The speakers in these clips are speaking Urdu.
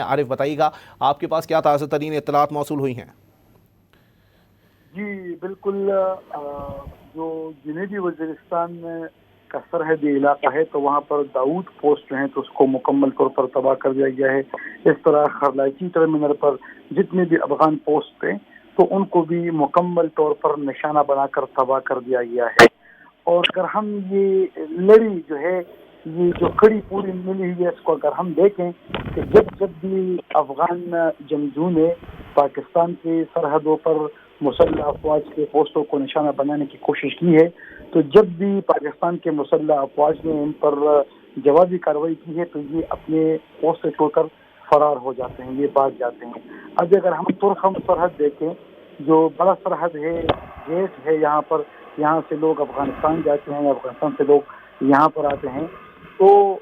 عارف بتائیے گا آپ کے پاس کیا تازہ ترین اطلاعات موصول ہوئی ہیں؟ جی بالکل، جو جنوبی وزیرستان میں کا سرحدی علاقہ ہے تو وہاں پر داؤد پوسٹ جو ہیں تو اس کو مکمل طور پر تباہ کر دیا گیا ہے. اس طرح خرلاچی ٹرمینل پر جتنے بھی افغان پوسٹ تھے تو ان کو بھی مکمل طور پر نشانہ بنا کر تباہ کر دیا گیا ہے. اور اگر ہم یہ لڑی جو ہے، یہ جو کڑی پوری ملی ہوئی ہے، اس کو اگر ہم دیکھیں کہ جب بھی افغان جنگجو نے پاکستان کی سرحدوں پر مسلح افواج کے پوسٹوں کو نشانہ بنانے کی کوشش کی ہے، تو جب بھی پاکستان کے مسلح افواج نے ان پر جوابی کارروائی کی ہے تو یہ اپنے پوسٹ سے چھوڑ کر فرار ہو جاتے ہیں، یہ بھاگ جاتے ہیں. اب اگر ہم تورخم سرحد دیکھیں، جو بڑا سرحد ہے، گیٹ ہے یہاں سے لوگ افغانستان جاتے ہیں، افغانستان سے لوگ یہاں پر آتے ہیں، تو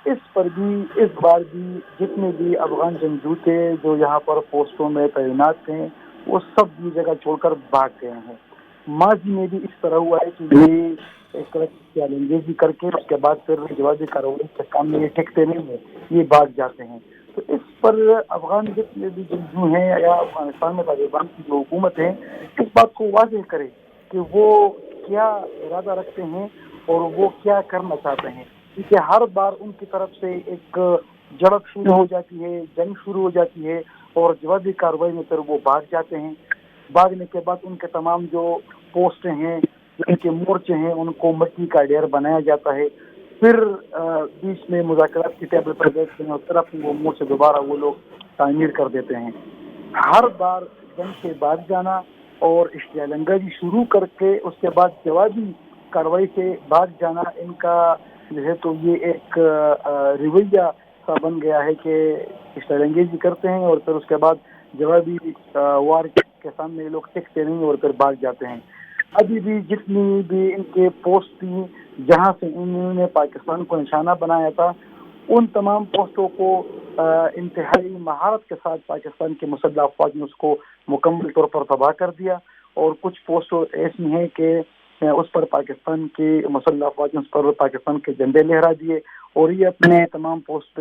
اس بار بھی جتنے بھی افغان جنگجو تھے جو یہاں پر پوسٹوں میں تعینات تھے وہ سب یہ جگہ چھوڑ کر بھاگ گئے ہیں. ماضی میں بھی اس طرح ہوا ہے کہ یہ ایک طرح کی چیلنجز کر کے اس کے بعد پھر جوابی کارروائی کے سامنے یہ ٹکتے نہیں ہیں، یہ بھاگ جاتے ہیں. تو اس پر افغان جتنے بھی جنگجو ہیں یا افغانستان میں طالبان کی جو حکومت ہے اس بات کو واضح کرے کہ وہ کیا ارادہ رکھتے ہیں اور وہ کیا کرنا چاہتے ہیں، کیونکہ ہر بار ان کی طرف سے ایک جھڑپ شروع ہو جاتی ہے، جنگ شروع ہو جاتی ہے اور جوابی کارروائی میں پھر وہ بھاگ جاتے ہیں. بھاگنے کے بعد ان کے تمام جو پوسٹ ہیں، ان کے مورچے ہیں، ان کو مٹی کا ڈھیر بنایا جاتا ہے. پھر بیچ میں مذاکرات کی ٹیبل پر بیٹھتے ہیں اور پھر اپنے وہ مورچے دوبارہ وہ لوگ تعمیر کر دیتے ہیں. ہر بار جنگ سے بھاگ جانا اور اشتعال انگیزی شروع کر کے اس کے بعد جوابی کارروائی سے بھاگ جانا، ان کا جو ہے تو یہ ایک رویہ سا بن گیا ہے کہ اشتعال انگیزی کرتے ہیں اور پھر اس کے بعد جوابی وار کے سامنے یہ لوگ ٹکتے نہیں اور پھر بھاگ جاتے ہیں. ابھی بھی جتنی بھی ان کے پوسٹ تھیں جہاں سے انہوں نے پاکستان کو نشانہ بنایا تھا، ان تمام پوسٹوں کو انتہائی مہارت کے ساتھ پاکستان کے مسلح افواج نے اس کو مکمل طور پر تباہ کر دیا. اور کچھ پوسٹ ایسی ہیں کہ اس پر پاکستان کے مسلح افواج نے اس پر پاکستان کے جھنڈے لہرا دیے اور یہ اپنے تمام پوسٹ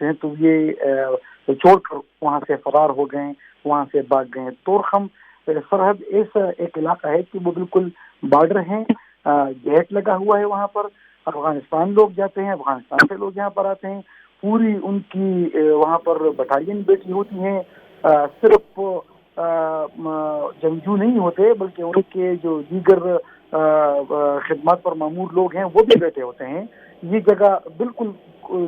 پہ تو یہ چھوڑ کر وہاں سے فرار ہو گئے، وہاں سے بھاگ گئے. تورخم سرحد ایسا ایک علاقہ ہے کہ وہ بالکل بارڈر ہیں، گیٹ لگا ہوا ہے، وہاں پر افغانستان لوگ جاتے ہیں، افغانستان سے لوگ یہاں پر آتے ہیں. پوری ان کی وہاں پر بٹالین بیٹھی ہوتی ہیں، صرف جنگجو نہیں ہوتے بلکہ ان کے جو دیگر خدمات پر مامور لوگ ہیں وہ بھی بیٹھے ہوتے ہیں. یہ جگہ بالکل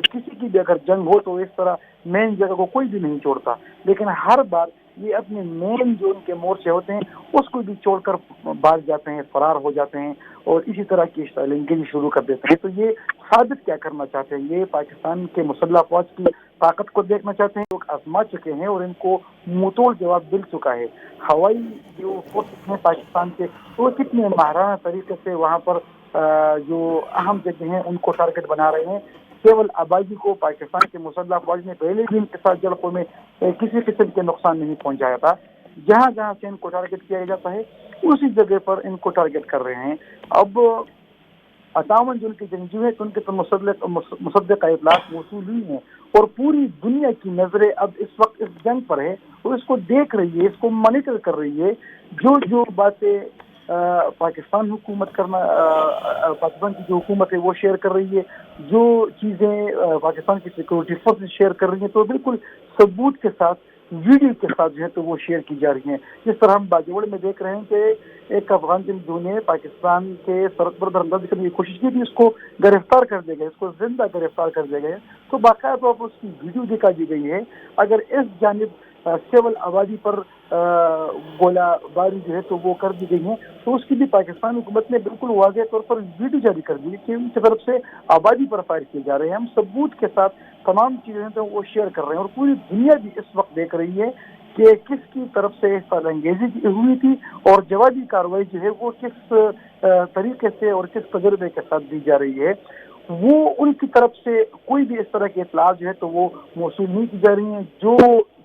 کسی کی بھی اگر جنگ ہو تو اس طرح مین جگہ کو کوئی بھی نہیں چھوڑتا، لیکن ہر بار یہ اپنے مین جو ان کے مورچے ہوتے ہیں اس کو بھی چھوڑ کر بھاگ جاتے ہیں، فرار ہو جاتے ہیں اور اسی طرح کی اشتعال انگیزی شروع کر دیتے ہیں. تو یہ ثابت کیا کرنا چاہتے ہیں؟ یہ پاکستان کے مسلح افواج کی طاقت کو دیکھنا چاہتے ہیں. لوگ آزما چکے ہیں اور ان کو منہ توڑ جواب مل چکا ہے. ہوائی جو فورسز ہیں پاکستان کے وہ کتنے ماہرانہ طریقے سے وہاں پر جو اہم جگہ ہیں ان کو ٹارگٹ بنا رہے ہیں. کیول آبادی کو پاکستان کے مسلح افواج نے پہلے بھی ان کے ساتھ جڑپوں میں کسی قسم کے نقصان نہیں پہنچایا تھا. جہاں جہاں سے ان کو ٹارگٹ کیا جاتا ہے اسی جگہ پر ان کو ٹارگٹ کر رہے ہیں. اب 58 جو ان کے جنگجو ہیں تو ان کے تو مصدقہ اطلاعات موصول ہوئی ہیں اور پوری دنیا کی نظریں اب اس وقت اس جنگ پر ہے اور اس کو دیکھ رہی ہے، اس کو مانیٹر کر رہی ہے. جو باتیں پاکستان کی جو حکومت ہے وہ شیئر کر رہی ہے، جو چیزیں پاکستان کی سیکورٹی فورسز شیئر کر رہی ہیں تو بالکل ثبوت کے ساتھ، ویڈیو کے ساتھ جو ہے تو وہ شیئر کی جا رہی ہیں. جس طرح ہم باجوڑ میں دیکھ رہے ہیں کہ ایک افغان جنگجو نے پاکستان کے سرحد پر درندازی کرنے کی کوشش کی تھی، اس کو گرفتار کر دیا گیا، اس کو زندہ گرفتار کر دیا گیا. تو باقاعدہ طور پر اس کی ویڈیو دکھا دی گئی ہے. اگر اس جانب سول آبادی پر گولہ باری جو ہے تو وہ کر دی گئی ہے تو اس کی بھی پاکستان حکومت نے بالکل واضح طور پر ویڈیو جاری کر دی کہ ان کی طرف سے آبادی پر فائر کیے جا رہے ہیں. ہم ثبوت کے ساتھ تمام چیزیں تو وہ شیئر کر رہے ہیں اور پوری دنیا بھی اس وقت دیکھ رہی ہے کہ کس کی طرف سے اشتعال انگیزی ہوئی تھی اور جوابی کارروائی جو ہے وہ کس طریقے سے اور کس تجربے کے ساتھ دی جا رہی ہے. وہ ان کی طرف سے کوئی بھی اس طرح کے اطلاعات جو ہے تو وہ موصول نہیں کی جا رہی ہیں. جو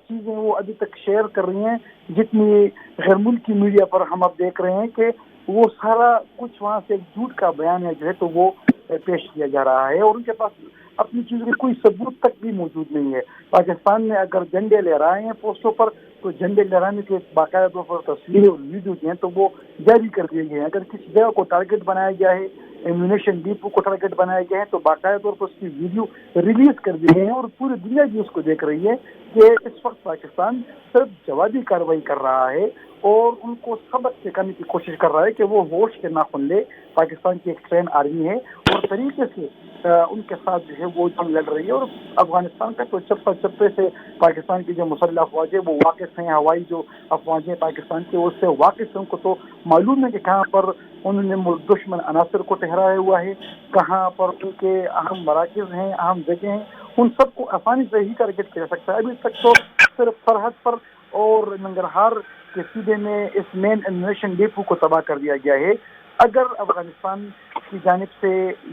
چیزیں وہ ابھی تک شیئر کر رہی ہیں، جتنی غیر ملکی میڈیا پر ہم اب دیکھ رہے ہیں کہ وہ سارا کچھ وہاں سے جھوٹ کا بیان ہے جو ہے تو وہ پیش کیا جا رہا ہے اور ان کے پاس اپنی چیزوں کے کوئی ثبوت تک بھی موجود نہیں ہے. پاکستان میں اگر جھنڈے لہرائے ہیں پوسٹوں پر تو جھنڈے لہرانے کے باقاعدہ طور پر تصویریں اور ویڈیو جو ہیں تو وہ جاری کر دیے گئے ہیں. اگر کسی جگہ کو ٹارگٹ بنایا گیا ہے، ایمونیشن ڈیپو کو ٹارگٹ بنایا گیا ہے، تو باقاعدہ طور پر اس کی ویڈیو ریلیز کر دی گئی ہے اور پوری دنیا بھی اس کو دیکھ رہی ہے کہ اس وقت پاکستان صرف جوابی کارروائی کر رہا ہے اور ان کو سبق سکھانے کی کوشش کر رہا ہے کہ وہ ہوش کے ناخن لے. پاکستان کی ایک ٹرین آرمی ہے اور طریقے سے ان کے ساتھ جو ہے وہ جنگ لڑ رہی ہے. اور افغانستان کا تو چپے چپے سے پاکستان کی جو مسلح افواج ہے وہ واقف ہیں، ہوائی جو افواجیں پاکستان کی اس سے واقف ہیں. ان کو تو معلوم ہے کہ کہاں پر انہوں نے دشمن عناصر کو ٹھہرایا ہوا ہے، کہاں پر ان کے اہم مراکز ہیں، اہم جگہ ہیں. ان سب کو آسانی سے ہی ٹارگٹ کیا سکتا ہے. ابھی تک تو صرف سرحد پر اور ننگرہار کے سیدھے میں اس مین ایمونیشن ڈیپو کو تباہ کر دیا گیا ہے. اگر افغانستان کی جانب سے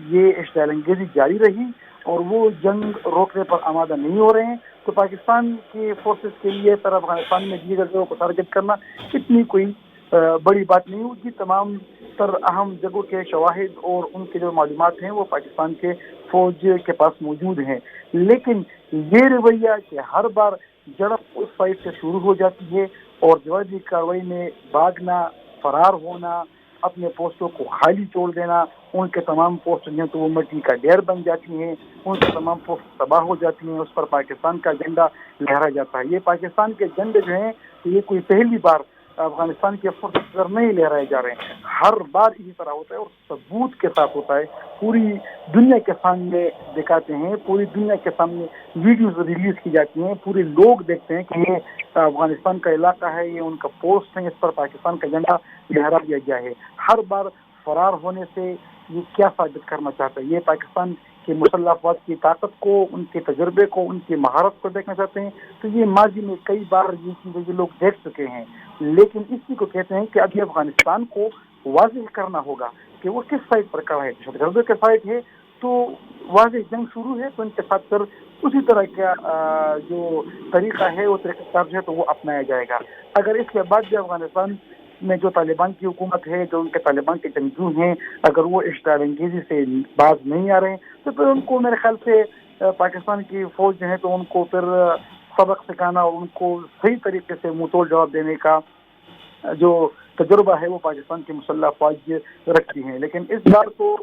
یہ اشتعال انگیزی جاری رہی اور وہ جنگ روکنے پر آمادہ نہیں ہو رہے ہیں تو پاکستان کی فورسز کے لیے پر افغانستان میں دیگر جگہوں کو ٹارگٹ کرنا اتنی کوئی بڑی بات نہیں ہوگی. تمام تر اہم جگہوں کے شواہد اور ان کے جو معلومات ہیں وہ پاکستان کے فوج کے پاس موجود ہیں. لیکن یہ رویہ کہ ہر بار جڑپ اس سائٹ سے شروع ہو جاتی ہے اور جوابی کارروائی میں بھاگنا، فرار ہونا، اپنے پوسٹوں کو خالی چھوڑ دینا، ان کے تمام پوسٹ جو ہیں تو وہ مٹی کا ڈھیر بن جاتی ہیں، ان کے تمام پوسٹ تباہ ہو جاتی ہیں، اس پر پاکستان کا جھنڈا لہرا جاتا ہے. یہ پاکستان کے جھنڈے جو ہیں یہ کوئی پہلی بار افغانستان کے فورسز پر نہیں لہرائے جا رہے ہیں. ہر بار اسی طرح ہوتا ہے اور ثبوت کے ساتھ ہوتا ہے. پوری دنیا کے سامنے دکھاتے ہیں، پوری دنیا کے سامنے ویڈیوز ریلیز کی جاتی ہیں، پورے لوگ دیکھتے ہیں کہ یہ افغانستان کا علاقہ ہے، یہ ان کا پوسٹ ہے، اس پر پاکستان کا جھنڈا لہرا دیا گیا ہے. ہر بار فرار ہونے سے یہ کیا ثابت کرنا چاہتا ہے؟ یہ پاکستان کے مسلح افواج کی طاقت کو، ان کے تجربے کو، ان کی مہارت کو دیکھنا چاہتے ہیں. تو یہ ماضی میں کئی بار یہ چیزیں یہ لوگ دیکھ چکے ہیں، لیکن اسی کو کہتے ہیں کہ ابھی افغانستان کو واضح کرنا ہوگا کہ وہ کس سائٹ پر کھڑا ہے. دہشت گردوں کے سائٹ ہے تو واضح جنگ شروع ہے تو ان کے ساتھ پھر اسی طرح کا جو طریقہ ہے وہ طریقہ کار جو ہے تو وہ اپنایا جائے گا. اگر اس کے بعد بھی افغانستان میں جو طالبان کی حکومت ہے، جو ان کے طالبان کے جنگجو ہیں، اگر وہ اشتعال انگیزی سے باز نہیں آ رہے ہیں تو پھر ان کو میرے خیال سے پاکستان کی فوج جو ہے تو ان کو پھر سبق سکھانا اور ان کو صحیح طریقے سے منہ توڑ جواب دینے کا جو تجربہ ہے وہ پاکستان کی مسلح افواج رکھتی ہیں. لیکن اس بار تو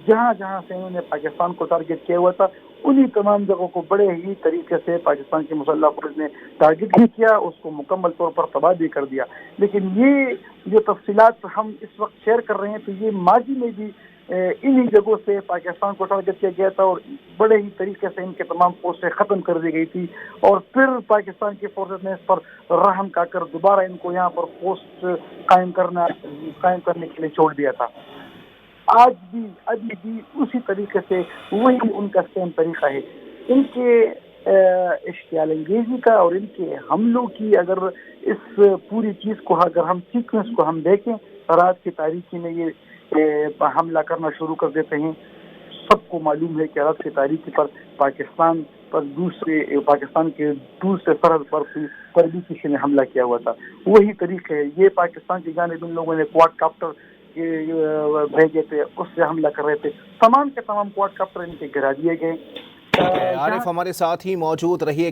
جہاں جہاں سے انہوں نے پاکستان کو ٹارگٹ کیا ہوا تھا انہی تمام جگہوں کو بڑے ہی طریقے سے پاکستان کی مسلح افواج نے ٹارگٹ بھی کیا، اس کو مکمل طور پر تباہ بھی کر دیا. لیکن یہ جو تفصیلات ہم اس وقت شیئر کر رہے ہیں تو یہ ماضی میں بھی انہی جگہوں سے پاکستان کو ٹارگٹ کیا گیا تھا اور بڑے ہی طریقے سے ان کے تمام پوسٹیں ختم کر دی گئی تھی اور پھر پاکستان کی فورسز نے اس پر رحم کا کر دوبارہ ان کو یہاں پر پوسٹ قائم کرنے کے لیے چھوڑ دیا تھا. آج بھی ابھی بھی اسی طریقے سے وہی ان کا سیم طریقہ ہے. ان کے اشتعال انگیزی کا اور ان کے حملوں کی اگر اس پوری چیز کو اگر ہم سیکوینس کو ہم دیکھیں، رات کی تاریکی میں یہ حملہ کرنا شروع کر دیتے ہیں. سب کو معلوم ہے کہ رات کی تاریکی پر پاکستان کے دوسرے سرحد پر بھی کسی نے حملہ کیا ہوا تھا. وہی طریقے ہے. یہ پاکستان کی جانب ان لوگوں نے کواد کاپٹر بھیجے تھے، اس سے حملہ کر رہے تھے. تمام کے تمام کواد کاپٹر ان کے گرا دیے گئے. عارف ہمارے ساتھ ہی موجود رہیے گا.